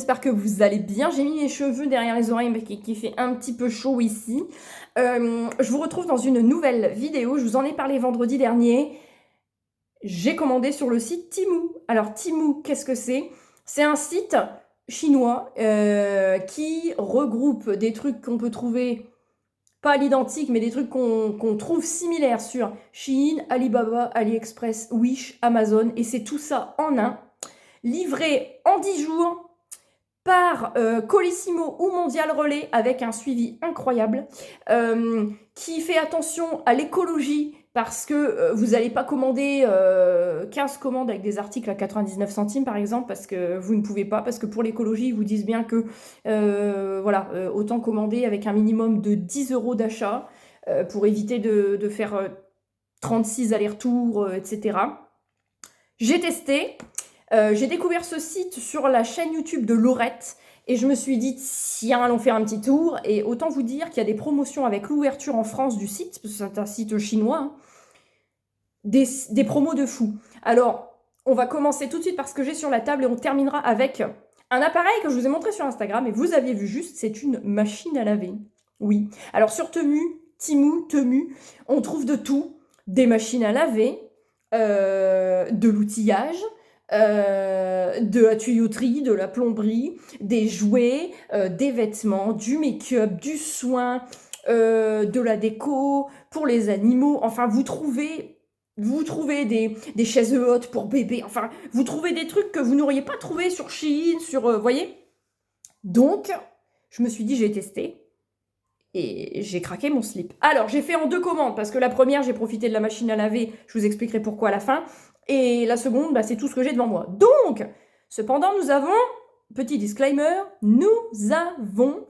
j'espère que vous allez bien. J'ai mis mes cheveux derrière les oreilles mais qui fait un petit peu chaud ici. Je vous retrouve dans une nouvelle vidéo, je vous en ai parlé vendredi dernier. J'ai commandé sur le site Temu. Alors Temu, qu'est-ce que c'est? C'est un site chinois qui regroupe des trucs qu'on peut trouver, pas à l'identique, mais des trucs qu'on trouve similaires sur Shein, Alibaba, AliExpress, Wish, Amazon. Et c'est tout ça en un, livré en 10 jours par Colissimo ou Mondial Relais avec un suivi incroyable, qui fait attention à l'écologie parce que vous n'allez pas commander 15 commandes avec des articles à 99 centimes par exemple parce que vous ne pouvez pas, parce que pour l'écologie ils vous disent bien que voilà, autant commander avec un minimum de 10 € d'achat pour éviter de faire 36 allers-retours, etc. J'ai testé. J'ai découvert ce site sur la chaîne YouTube de Laurette et je me suis dit, tiens, allons faire un petit tour. Et autant vous dire qu'il y a des promotions avec l'ouverture en France du site, parce que c'est un site chinois, hein, des promos de fou. Alors, on va commencer tout de suite par ce que j'ai sur la table et on terminera avec un appareil que je vous ai montré sur Instagram et vous aviez vu juste, c'est une machine à laver. Oui. Alors sur Temu, on trouve de tout. Des machines à laver, de l'outillage, de la tuyauterie, de la plomberie, des jouets, des vêtements, du make-up, du soin, de la déco pour les animaux. Enfin, vous trouvez des chaises hautes pour bébé. Enfin, vous trouvez des trucs que vous n'auriez pas trouvé sur Shein, sur... voyez. Donc, je me suis dit, j'ai testé. Et j'ai craqué mon slip. Alors, j'ai fait en 2 commandes, parce que la première, j'ai profité de la machine à laver. Je vous expliquerai pourquoi à la fin. Et la seconde, bah, c'est tout ce que j'ai devant moi. Donc, cependant, nous avons, petit disclaimer, nous avons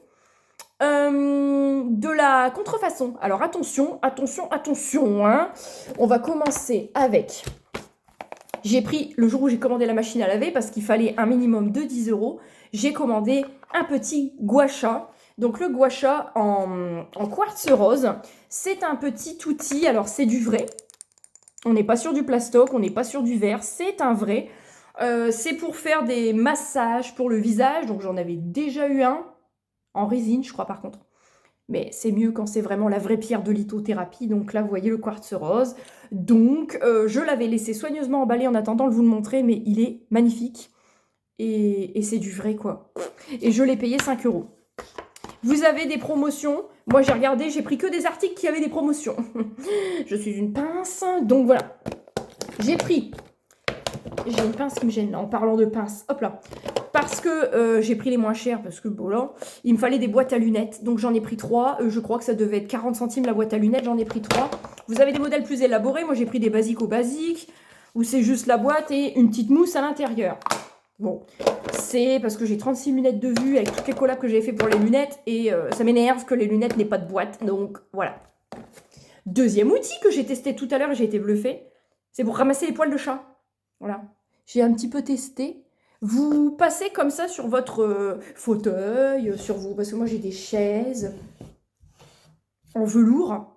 de la contrefaçon. Alors, attention, attention, attention, hein. On va commencer avec... J'ai pris, le jour où j'ai commandé la machine à laver, parce qu'il fallait un minimum de 10 €, j'ai commandé un petit gua sha. Donc le gua sha en quartz rose, c'est un petit outil, alors c'est du vrai. On n'est pas sur du plastoc, on n'est pas sur du verre, c'est un vrai. C'est pour faire des massages pour le visage, donc j'en avais déjà eu un, en résine je crois par contre. Mais c'est mieux quand c'est vraiment la vraie pierre de lithothérapie. Donc là, vous voyez le quartz rose. Donc, je l'avais laissé soigneusement emballé en attendant de vous le montrer, mais il est magnifique. Et c'est du vrai, quoi. Et je l'ai payé 5 €. Vous avez des promotions. Moi, j'ai regardé, j'ai pris que des articles qui avaient des promotions. Je suis une pince. Donc, voilà. J'ai une pince qui me gêne, là, en parlant de pince. Hop là. Parce que j'ai pris les moins chers, parce que bon là, il me fallait des boîtes à lunettes. Donc j'en ai pris 3. Je crois que ça devait être 40 centimes la boîte à lunettes, j'en ai pris 3. Vous avez des modèles plus élaborés. Moi j'ai pris des basiques au basique, où c'est juste la boîte et une petite mousse à l'intérieur. Bon, c'est parce que j'ai 36 lunettes de vue avec toutes les collabs que j'ai fait pour les lunettes. Et ça m'énerve que les lunettes n'aient pas de boîte. Donc voilà. Deuxième outil que j'ai testé tout à l'heure et j'ai été bluffée, c'est pour ramasser les poils de chat. Voilà. J'ai un petit peu testé. Vous passez comme ça sur votre fauteuil, sur vous, parce que moi j'ai des chaises en velours.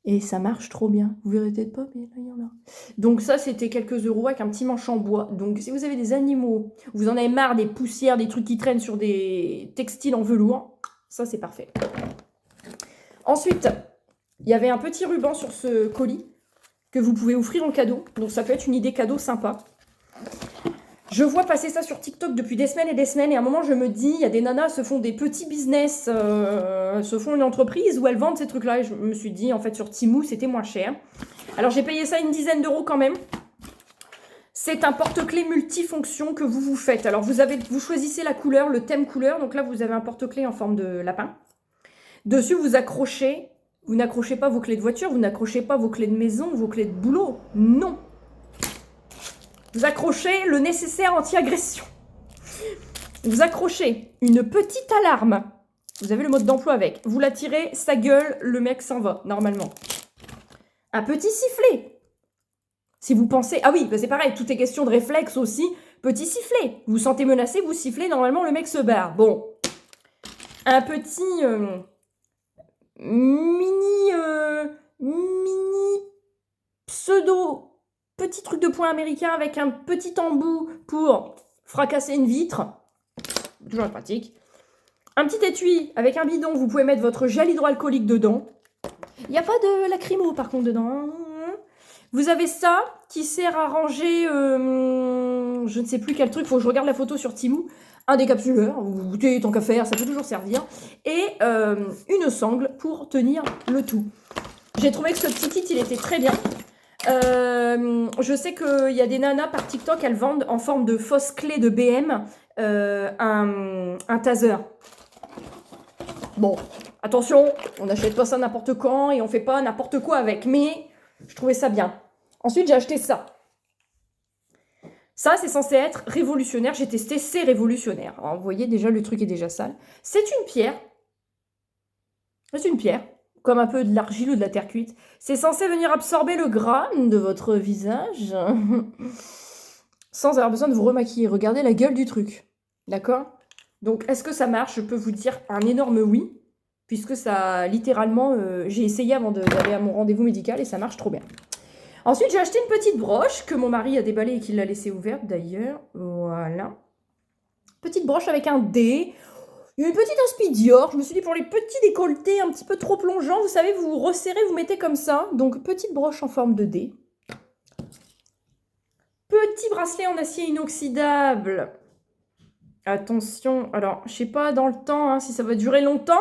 Et ça marche trop bien. Vous verrez peut-être pas, mais là il y en a. Donc ça c'était quelques € avec un petit manche en bois. Donc si vous avez des animaux, vous en avez marre des poussières, des trucs qui traînent sur des textiles en velours, ça c'est parfait. Ensuite, il y avait un petit ruban sur ce colis que vous pouvez offrir en cadeau. Donc ça peut être une idée cadeau sympa. Je vois passer ça sur TikTok depuis des semaines et à un moment je me dis, il y a des nanas se font des petits business, se font une entreprise où elles vendent ces trucs-là. Et je me suis dit, en fait sur Temu c'était moins cher. Alors j'ai payé ça une dizaine d'euros quand même. C'est un porte-clés multifonction que vous vous faites. Alors vous choisissez la couleur, le thème couleur. Donc là vous avez un porte-clés en forme de lapin. Dessus vous accrochez, vous n'accrochez pas vos clés de voiture, vous n'accrochez pas vos clés de maison, vos clés de boulot. Non. Vous accrochez le nécessaire anti-agression. Vous accrochez une petite alarme. Vous avez le mode d'emploi avec. Vous la tirez, ça gueule, le mec s'en va, normalement. Un petit sifflet. Si vous pensez... Ah oui, bah c'est pareil, tout est question de réflexe aussi. Petit sifflet. Vous vous sentez menacé, vous sifflez, normalement le mec se barre. Bon. Un petit... mini pseudo... Petit truc de poing américain avec un petit embout pour fracasser une vitre. toujours pratique. Un petit étui avec un bidon, vous pouvez mettre votre gel hydroalcoolique dedans. Il n'y a pas de lacrymo par contre dedans. Vous avez ça qui sert à ranger, je ne sais plus quel truc, faut que je regarde la photo sur Temu. Un décapsuleur, vous goûtez tant qu'à faire, ça peut toujours servir. Et une sangle pour tenir le tout. J'ai trouvé que ce petit kit, il était très bien. Je sais qu'il y a des nanas par TikTok, elles vendent en forme de fausse clé de BM un taser. Bon, attention, on n'achète pas ça n'importe quand et on fait pas n'importe quoi avec, mais je trouvais ça bien. Ensuite, j'ai acheté ça. Ça, c'est censé être révolutionnaire. J'ai testé, c'est révolutionnaire. Alors, vous voyez, déjà, le truc est déjà sale. C'est une pierre. C'est une pierre, comme un peu de l'argile ou de la terre cuite. C'est censé venir absorber le gras de votre visage sans avoir besoin de vous remaquiller. Regardez la gueule du truc. D'accord? Donc, est-ce que ça marche? Je peux vous dire un énorme oui, puisque ça, littéralement, j'ai essayé avant d'aller à mon rendez-vous médical et ça marche trop bien. Ensuite, j'ai acheté une petite broche que mon mari a déballée et qu'il l'a laissée ouverte d'ailleurs. Voilà. Petite broche avec un dé. Une petite inspi Dior. Je me suis dit pour les petits décolletés un petit peu trop plongeants, vous savez, vous resserrez, vous mettez comme ça. Donc, petite broche en forme de dé. Petit bracelet en acier inoxydable. Attention, alors, je sais pas dans le temps hein, si ça va durer longtemps.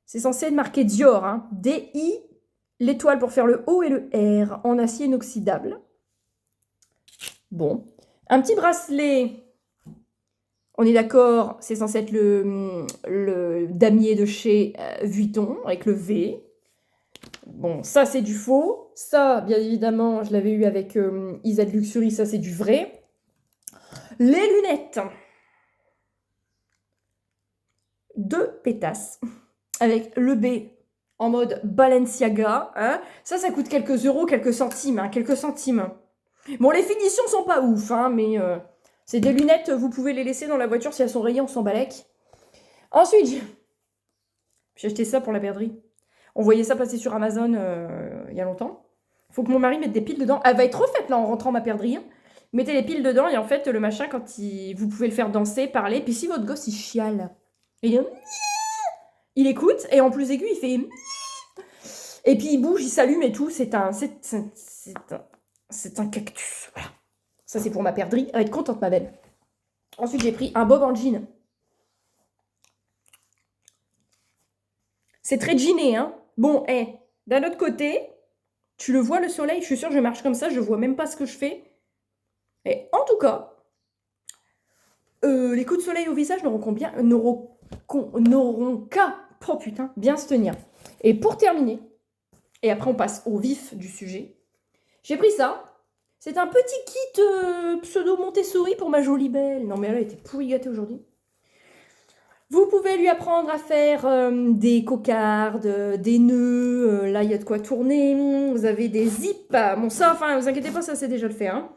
C'est censé être marqué Dior. Hein. D-I, l'étoile pour faire le O et le R en acier inoxydable. Bon. Un petit bracelet. On est d'accord, c'est censé être le damier de chez Vuitton avec le V. Bon, ça c'est du faux. Ça, bien évidemment, je l'avais eu avec Isa de Luxury, ça c'est du vrai. Les lunettes. 2 pétasses avec le B en mode Balenciaga. Hein. Ça coûte quelques euros, quelques centimes. Hein, quelques centimes. Bon, les finitions sont pas ouf, hein, mais c'est des lunettes, vous pouvez les laisser dans la voiture si elles sont rayées, on s'en balèque. Ensuite, j'ai acheté ça pour la perdrix. On voyait ça passer sur Amazon il y a longtemps. Il faut que mon mari mette des piles dedans. Elle va être refaite là en rentrant ma perdrix. Hein. Mettez les piles dedans et en fait, le machin, quand vous pouvez le faire danser, parler. Puis si votre gosse, il chiale, il écoute et en plus aigu, il fait... Et puis il bouge, il s'allume et tout. C'est un cactus. Voilà. Ça, c'est pour ma perdrix. Elle va être contente, ma belle. Ensuite, j'ai pris un bob en jean. C'est très jeané, hein. Bon, d'un autre côté, tu le vois, le soleil. Je suis sûre, je marche comme ça. Je vois même pas ce que je fais. Et en tout cas, les coups de soleil au visage n'auront qu'à, oh putain, bien se tenir. Et pour terminer, et après on passe au vif du sujet, j'ai pris ça. C'est un petit kit pseudo Montessori pour ma jolie belle. Non mais elle a été pourri gâtée aujourd'hui. Vous pouvez lui apprendre à faire des cocardes, des nœuds. Là, il y a de quoi tourner. Vous avez des zips. Bon, ça, enfin, vous inquiétez pas, ça, c'est déjà le fait. Hein.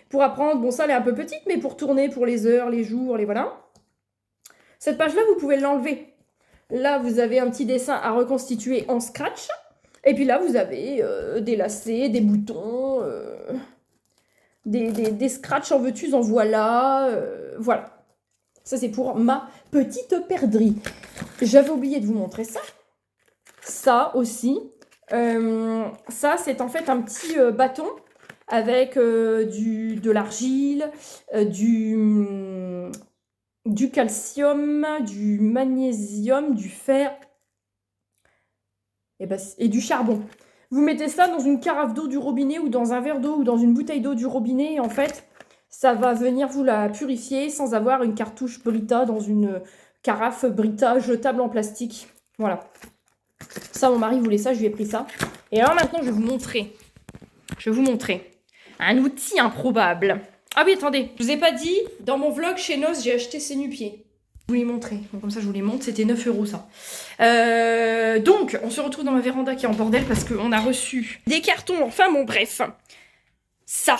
Pour apprendre, bon, ça, elle est un peu petite, mais pour tourner, pour les heures, les jours, les voilà. Cette page-là, vous pouvez l'enlever. Là, vous avez un petit dessin à reconstituer en scratch. Et puis là, vous avez des lacets, des boutons... Des scratchs en veux-tu, en voilà. Voilà. Ça, c'est pour ma petite perdrix. J'avais oublié de vous montrer ça. Ça aussi. Ça, c'est en fait un petit bâton avec de l'argile, du calcium, du magnésium, du fer et du charbon. Vous mettez ça dans une carafe d'eau du robinet ou dans un verre d'eau ou dans une bouteille d'eau du robinet. Et en fait, ça va venir vous la purifier sans avoir une cartouche Brita dans une carafe Brita jetable en plastique. Voilà. Ça, mon mari voulait ça, je lui ai pris ça. Et alors maintenant, je vais vous montrer. Un outil improbable. Ah oui, attendez. Je vous ai pas dit, dans mon vlog chez Noz, j'ai acheté ces nu-pieds. Je vous les montrer. Donc, comme ça, je vous les montre. C'était 9 € ça. Donc, on se retrouve dans ma véranda qui est en bordel parce qu'on a reçu des cartons. Enfin, bon, bref. Ça,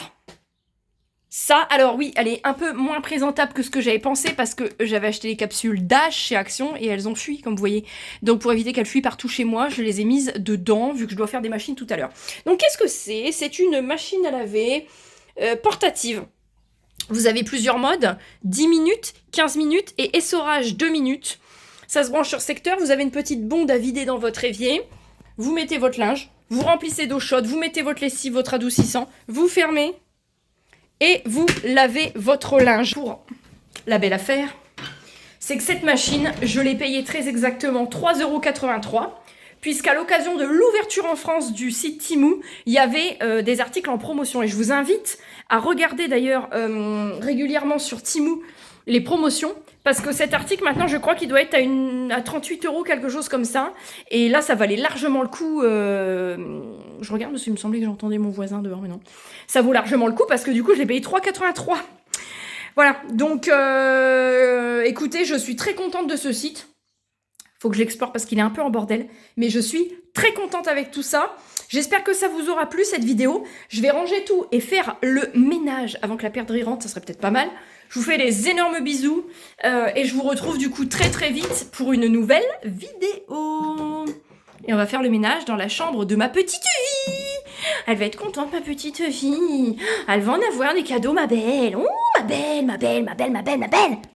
alors oui, elle est un peu moins présentable que ce que j'avais pensé parce que j'avais acheté les capsules Dash chez Action et elles ont fui, comme vous voyez. Donc, pour éviter qu'elles fuient partout chez moi, je les ai mises dedans vu que je dois faire des machines tout à l'heure. Donc, qu'est-ce que c'est? C'est une machine à laver portative. Vous avez plusieurs modes, 10 minutes, 15 minutes et essorage 2 minutes. Ça se branche sur secteur, vous avez une petite bonde à vider dans votre évier. Vous mettez votre linge, vous remplissez d'eau chaude, vous mettez votre lessive, votre adoucissant, vous fermez et vous lavez votre linge. Pour la belle affaire, c'est que cette machine, je l'ai payée très exactement 3,83 €, puisqu'à l'occasion de l'ouverture en France du site Temu, il y avait des articles en promotion. Et je vous invite à regarder d'ailleurs régulièrement sur Temu les promotions, parce que cet article, maintenant, je crois qu'il doit être à 38 €, quelque chose comme ça. Et là, ça valait largement le coup. Je regarde, parce qu'il me semblait que j'entendais mon voisin dehors, mais non. Ça vaut largement le coup, parce que du coup, je l'ai payé 3,83 €. Voilà, donc écoutez, je suis très contente de ce site. Faut que je l'explore parce qu'il est un peu en bordel. Mais je suis très contente avec tout ça. J'espère que ça vous aura plu cette vidéo. Je vais ranger tout et faire le ménage avant que la perdrix rentre. Ça serait peut-être pas mal. Je vous fais des énormes bisous. Et je vous retrouve du coup très très vite pour une nouvelle vidéo. Et on va faire le ménage dans la chambre de ma petite fille. Elle va être contente, ma petite fille. Elle va en avoir des cadeaux, ma belle. Oh, ma belle, ma belle, ma belle, ma belle, ma belle.